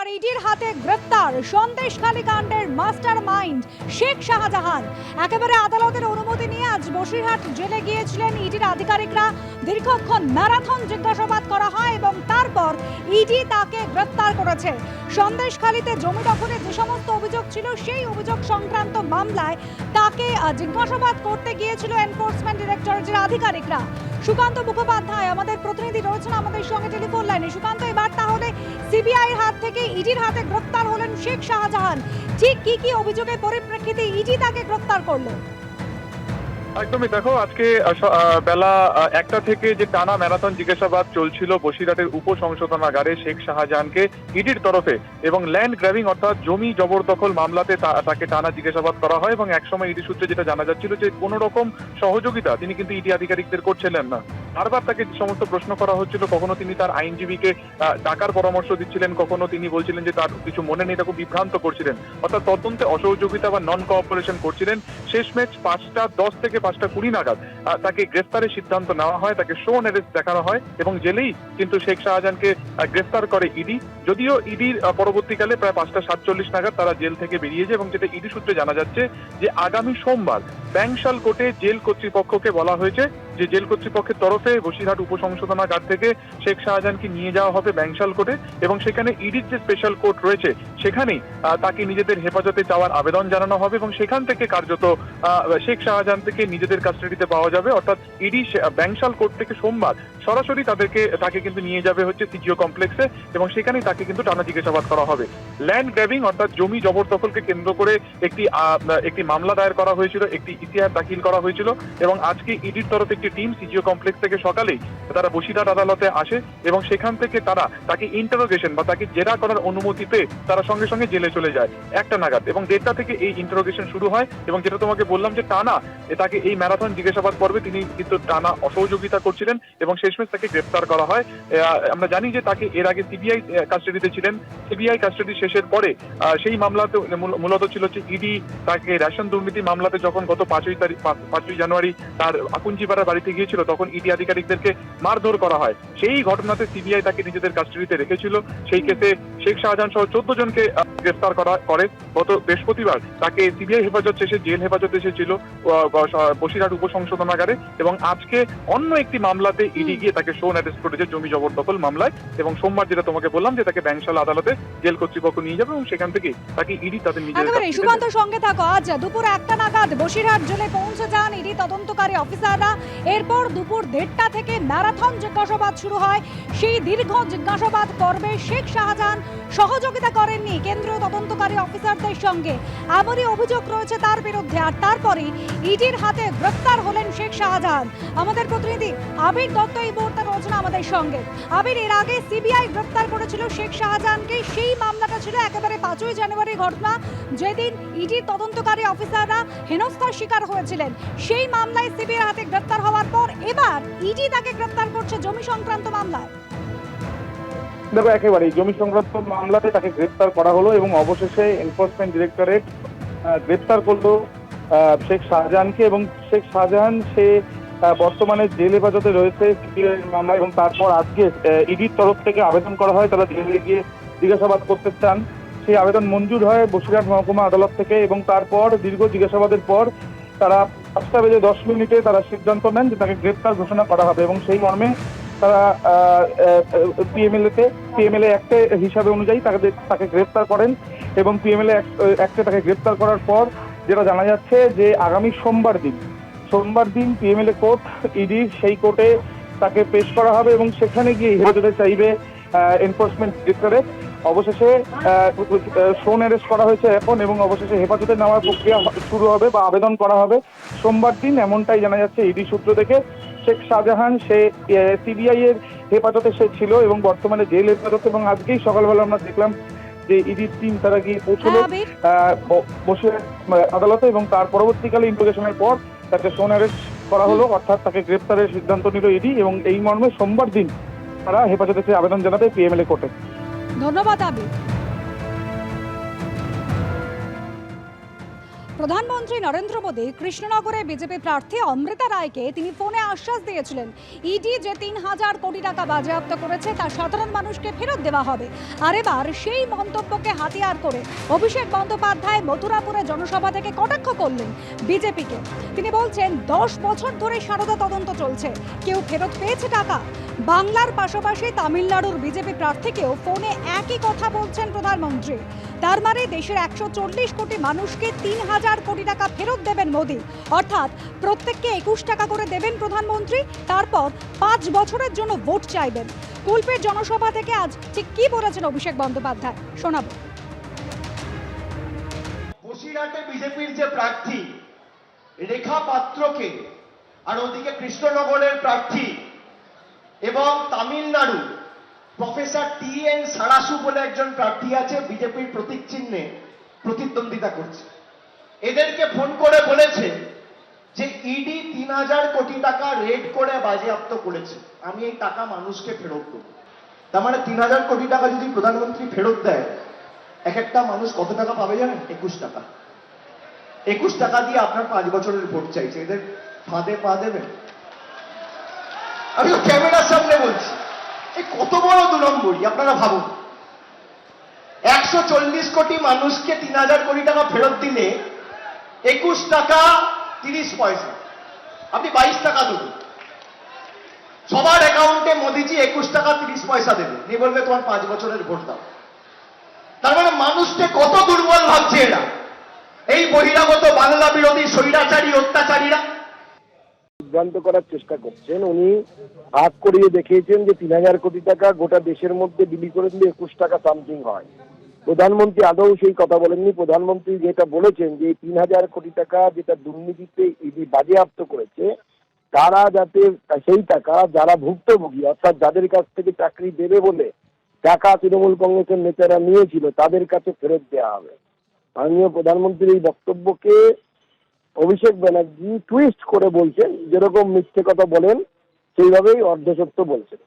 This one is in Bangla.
এবার ইডির হাতে গ্রেফতার সন্দেশখালী কাণ্ডের মাস্টার মাইন্ড শেখ শাহজাহান। একেবারে আদালতের অনুমতি নিয়ে আজ বসিরহাট জেলে গিয়েছিলেন ইডির আধিকারিকরা। দীর্ঘক্ষণ ম্যারাথন জিজ্ঞাসাবাদ করা হয় এবং তারপর ইডি তাকে গ্রেফতার করেছে। সন্দেশখালীতে জমি দখলে যে সমস্ত অভিযোগ ছিল সেই অভিযোগ সংক্রান্ত মামলায় তাকে জিজ্ঞাসাবাদ করতে গিয়েছিল এনফোর্সমেন্ট ডিরেক্টরেটের আধিকারিকরা। সুকান্ত মুখোপাধ্যায় আমাদের প্রতিনিধি রয়েছেন আমাদের সঙ্গে টেলিফোন লাইনে। সুকান্ত, এবার তাহলে সিবিআই এর হাত থেকে ইডির হাতে গ্রেফতার হলেন শেখ শাহজাহান। ঠিক কি অভিযোগের পরিপ্রেক্ষিতে ইডি তাকে গ্রেফতার করলো? একদমই, দেখো আজকে বেলা 1টা থেকে যে টানা ম্যারাথন জিজ্ঞাসাবাদ চলছিল বসিরহাটের উপসংশোধনাগারে শেখ শাহজাহানকে ইডির তরফে, এবং ল্যান্ড গ্র্যাবিং অর্থাৎ জমি জবরদখল মামলাতে তাকে টানা জিজ্ঞাসাবাদ করা হয়। এবং একসময় ইডি সূত্রে যেটা জানা যাচ্ছিল যে কোনো রকম সহযোগিতা তিনি কিন্তু ইডি আধিকারিকদের করছিলেন না। বারবার তাকে সমস্ত প্রশ্ন করা হচ্ছিল, কখনো তিনি তার আইনজীবীকে টাকার পরামর্শ দিচ্ছিলেন, কখনো তিনি বলছিলেন যে তার কিছু মনে নেই, তাকে বিভ্রান্ত করছিলেন, অর্থাৎ তদন্তে অসহযোগিতা বা নন কোঅপারেশন করছিলেন। শেষমেশ 5টা 10 থেকে 5টা 20 নাগাদ তাকে গ্রেফতারের সিদ্ধান্ত নেওয়া হয়, তাকে শো অন অ্যারেস্ট দেখানো হয় এবং জেলেই কিন্তু শেখ শাহজাহানকে গ্রেফতার করে ইডি। যদিও ইডির পরবর্তীকালে প্রায় 5টা 47 নাগাদ তারা জেল থেকে বেরিয়ে যায় এবং যেটা ইডি সূত্রে জানা যাচ্ছে যে আগামী সোমবার ব্যাংশাল কোর্টে জেল কর্তৃপক্ষকে বলা হয়েছে যে জেল কর্তৃপক্ষের তরফে বসিরহাট উপসংশোধনাগার থেকে শেখ শাহজাহানকে নিয়ে যাওয়া হবে ব্যাংশাল কোর্টে এবং সেখানে ইডির যে স্পেশাল কোর্ট রয়েছে সেখানেই তাকে নিজেদের হেফাজতে চাওয়ার আবেদন জানানো হবে এবং সেখান থেকে কার্যত শেখ শাহজাহান থেকে নিজেদের কাস্টাডিতে পাওয়া যাবে। অর্থাৎ ইডি ব্যাংশাল কোর্ট থেকে সোমবার সরাসরি তাকে কিন্তু নিয়ে যাবে হচ্ছে সিজিও কমপ্লেক্সে এবং সেখানেই তাকে কিন্তু টানা জিজ্ঞাসাবাদ করা হবে। ল্যান্ড গ্র্যাবিং অর্থাৎ জমি জবরদখলকে কেন্দ্র করে একটি মামলা দায়ের করা হয়েছিল, একটি ইতিহার দাখিল করা হয়েছিল এবং আজকে ইডির তরফে একটি টিম সিজিও কমপ্লেক্স থেকে সকালেই তারা বসিরহাট আদালতে আসে এবং সেখান থেকে তাকে ইন্টারোগেশন বা তাকে জেরা করার অনুমতি পেয়ে তারা সঙ্গে সঙ্গে জেলে চলে যায় 1টা নাগাদ এবং 1:30টা থেকে এই ইন্টারোগেশন শুরু হয়। এবং যেটা তোমাকে বললাম যে টানা তাকে এই ম্যারাথন জিজ্ঞাসাবাদ পর্বে তিনি কিন্তু টানা অসহযোগিতা করছিলেন এবং শেষমেশ তাকে গ্রেফতার করা হয়। আমরা জানি যে তাকে এর আগে সিবিআই কাস্টাডিতে ছিলেন। সিবিআই কাস্টাডি শেষের পরে সেই মামলাতে মূলত ছিল যে ইডি তাকে রেশন দুর্নীতি মামলাতে যখন গত 5ই জানুয়ারি তার আকুঞ্জিপাড়ার বাড়িতে গিয়েছিল তখন ইডি আধিকারিকদেরকে মারধর করা হয়। সেই ঘটনাতে সিবিআই তাকে নিজেদের কাস্টাডিতে রেখেছিল। সেই কেসে শেখ শাহজাহান সহ 14 জনকে গ্রেফতার করে। গত বৃহস্পতিবার তাকে সিবিআই হেফাজত শেষে জেল হেফাজত এসেছিল বসিরহাট উপসংশোধনাগারে এবং আজকে অন্য একটি মামলাতে ইডি গিয়ে তাকে শো অন অ্যারেস্ট করেছে জমি জবরদখল মামলায় এবং সোমবার যেটা তোমাকে বললাম যে তাকে ব্যাংশাল আদালতে জেল কর্তৃপক্ষ নিয়ে যাবে এবং সেখান থেকে তাকে ইডি তাদের নিজেদের সুকান্ত সঙ্গে থাকো। আজ দুপুর 1টা নাগাদ বসিরহাট জেলে পৌঁছে যান ইডি তদন্তকারী অফিসাররা। এরপর দুপুর 1:30 থেকে ম্যারাথন জিজ্ঞাসাবাদ শুরু হয়। সেই দীর্ঘ জিজ্ঞাসাবাদ পর্বে শেখ শাহজাহান সহযোগিতা করেননি কেন্দ্রীয় তদন্তকারী অফিসারদের সঙ্গে, এমনই অভিযোগ রয়েছে তার বিরুদ্ধে। আর তারপরে ইডির হাতে গ্রেফতার হলেন শেখ শাহজাহান। আমাদের প্রতিনিধি আবির দত্ত এই মুহূর্তে রয়েছেন আমাদের সঙ্গে। আবির, এর আগে সিবিআই গ্রেফতার করেছিল শেখ শাহজাহানকে। সেই মামলাটা ছিল একেবারে 5ই জানুয়ারির ঘটনা, যেদিন ইডির তদন্তকারী অফিসাররা হেনস্থার শিকার হয়েছিলেন। সেই মামলায় সিবিআই হাতে গ্রেফতার হওয়ার পর এবার ইডি তাকে গ্রেফতার করছে জমি সংক্রান্ত মামলায়। দেখো, একেবারেই জমি সংক্রান্ত মামলাতে তাকে গ্রেফতার করা হলো এবং অবশেষে এনফোর্সমেন্ট ডিরেক্টরেট গ্রেফতার করলো শেখ শাহজাহানকে এবং শেখ শাহজাহান সে বর্তমানে জেল হেফাজতে রয়েছে সিবিআই মামলা এবং তারপর আজকে ইডির তরফ থেকে আবেদন করা হয় তারা জেলে গিয়ে জিজ্ঞাসাবাদ করতে চান। সেই আবেদন মঞ্জুর হয় বসিরহাট মহকুমা আদালত থেকে এবং তারপর দীর্ঘ জিজ্ঞাসাবাদের পর তারা 5টা বেজে 10 মিনিটে তারা সিদ্ধান্ত নেন যে তাকে গ্রেফতার ঘোষণা করা হবে এবং সেই মর্মে তারা পিএমএলএ অ্যাক্টে হিসাবে অনুযায়ী তাকে গ্রেফতার করেন এবং পিএমএলএ অ্যাক্টে তাকে গ্রেফতার করার পর যেটা জানা যাচ্ছে যে আগামী সোমবার দিন পিএমএলএ কোর্ট ইডি সেই কোর্টে তাকে পেশ করা হবে এবং সেখানে গিয়ে হেফাজতে চাইবে এনফোর্সমেন্ট ডিরেক্টরেট। অবশেষে শো অন অ্যারেস্ট করা হয়েছে এখন এবং অবশেষে হেফাজতে নেওয়ার প্রক্রিয়া শুরু হবে বা আবেদন করা হবে সোমবার দিন, এমনটাই জানা যাচ্ছে ইডি সূত্র থেকে। শেখ শাহজাহান সে সিবিআই এর হেফাজতে সে ছিল এবং বর্তমানে জেল হেফাজতে এবং আজকেই সকালবেলা আমরা দেখলাম যে ইডির টিম তারা গিয়ে পৌঁছলো বসিরহাট আদালতে এবং তার পরবর্তীকালে ইন্টারোগেশনের পর তাকে শো অন অ্যারেস্ট করা হলো, অর্থাৎ তাকে গ্রেফতারের সিদ্ধান্ত নিল ইডি এবং এই মর্মে সোমবার দিন তারা হেফাজতে আবেদন জানাবে পিএমএলএ কোর্টে। ধন্যবাদ আবির। প্রধানমন্ত্রী নরেন্দ্র মোদী কৃষ্ণনগরে বিজেপি প্রার্থী অমৃতা রায়কে তিনি ফোনে আশ্বাস দিয়েছিলেন ইডি যে ৩,০০০ কোটি টাকা বাজেয়াপ্ত করেছে তা সাধারণ মানুষকে ফেরত দেওয়া হবে। আর এবার সেই মন্তব্যকে হাতিয়ার করে অভিষেক বন্দ্যোপাধ্যায় মথুরাপুরে জনসভা থেকে কটাক্ষ করলেন বিজেপিকে। তিনি বলছেন ১০ বছর ধরে সারদা তদন্ত চলছে, কেউ ফেরত পেয়েছে টাকা। বাংলার পাশাপাশি তামিলনাড়ুর বিজেপি প্রার্থীকেও ফোনে একই কথা বলছেন প্রধানমন্ত্রী। তার মানে দেশের ১৪০ কোটি মানুষকে ৩,০০০ কোটি টাকা ফেরত দেবেন মোদী, অর্থাৎ প্রত্যেককে ২১ টাকা করে দেবেন প্রধানমন্ত্রী। তারপর ৫ বছরের জন্য ভোট চাইবেন। কুলপের জনসভা থেকে আজ ঠিক কি বলেছেন অভিষেক বন্দ্যোপাধ্যায় শোনাবো। বসিরহাটে বিজেপির যে প্রার্থী রেখা পাত্রকে আর ওদিকে কৃষ্ণনগরের প্রার্থী এবং তামিলনাড়ু প্রফেসর টি.এন. সারাসু বলে একজন প্রার্থী আছে, বিজেপির প্রতীক চিহ্নে প্রতিদ্বন্দ্বিতা করছে। এদেরকে ফোন করে বলেছে যে ইডি ৩,০০০ কোটি টাকা রেড করে বাজেয়াপ্ত করেছে, আমি এই টাকা মানুষকে ফেরত দেবো। তার মানে ৩,০০০ কোটি টাকা যদি প্রধানমন্ত্রী ফেরত দেয়, এক একটা মানুষ কত টাকা পাবে জানেন? ২১ টাকা। ২১ টাকা দিয়ে আপনার ৫ বছরের ভোট চাইছে, এদের ফাঁদে পা দেবেন? আমি ক্যামেরার সামনে বলছি, এই কত বড় ২ নম্বরই আপনারা ভাবুন। ১৪০ কোটি মানুষকে ৩,০০০ কোটি টাকা ফেরত দিলে ২১ টাকা ৩০ পয়সা, আপনি ২২ টাকা দেবেন। সবার অ্যাকাউন্টে মোদিজি ২১ টাকা ৩০ পয়সা দেবে, নিয়ে বলবে তোমার ৫ বছরের ভোট দাও। তার মানে মানুষকে কত দুর্বল ভাবছে এরা, এই বহিরাগত বাংলা বিরোধী স্বৈরাচারী অত্যাচারীরা। বিভ্রান্ত করার চেষ্টা করছেন। উনি ভাগ করিয়ে দেখিয়েছেন যে ৩,০০০ কোটি টাকা গোটা দেশের মধ্যে বিলি করে দিলে ২১ টাকা সামথিং হয়। প্রধানমন্ত্রী আদৌ সেই কথা বলেননি। প্রধানমন্ত্রী যেটা বলেছেন যে ৩,০০০ কোটি টাকা যেটা দুর্নীতিতে ইডি বাজেয়াপ্ত করেছে, তারা যাতে সেই টাকা যারা ভুক্তভোগী অর্থাৎ যাদের কাছ থেকে চাকরি দেবে বলে টাকা তৃণমূল কংগ্রেসের নেতারা নিয়েছিল তাদের কাছে ফেরত দেওয়া হবে। মাননীয় প্রধানমন্ত্রীর এই বক্তব্যকে অভিষেক ব্যানার্জি টুইস্ট করে বলছেন, যেরকম মিথ্যে কথা বলেন সেইভাবেই অর্ধসত্য বলছেন।